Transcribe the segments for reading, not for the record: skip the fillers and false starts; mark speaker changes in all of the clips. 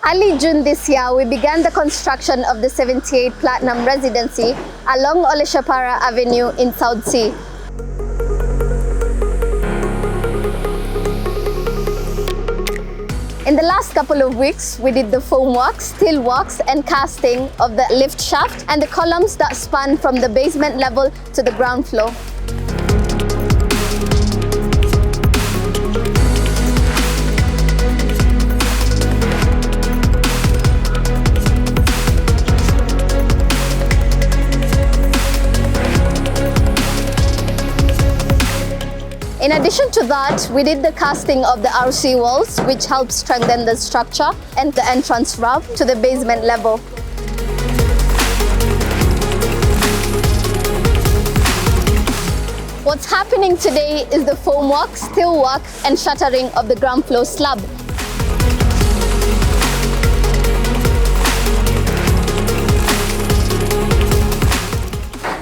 Speaker 1: Early June this year, we began the construction of the 78 Platinum Residency along Oleshapara Avenue in South Sea. In the last couple of weeks, we did the foam work, steel works and casting of the lift shaft and the columns that span from the basement level to the ground floor. In addition to that, we did the casting of the RC walls, which helps strengthen the structure and the entrance ramp to the basement level. What's happening today is the foam work, steel work, and shuttering of the ground floor slab.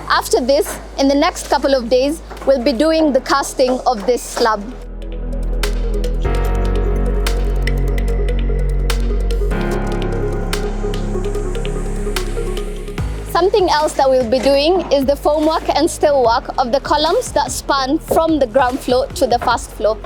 Speaker 1: After this, in the next couple of days, we'll be doing the casting of this slab. Something else that we'll be doing is the foam work and steel work of the columns that span from the ground floor to the first floor.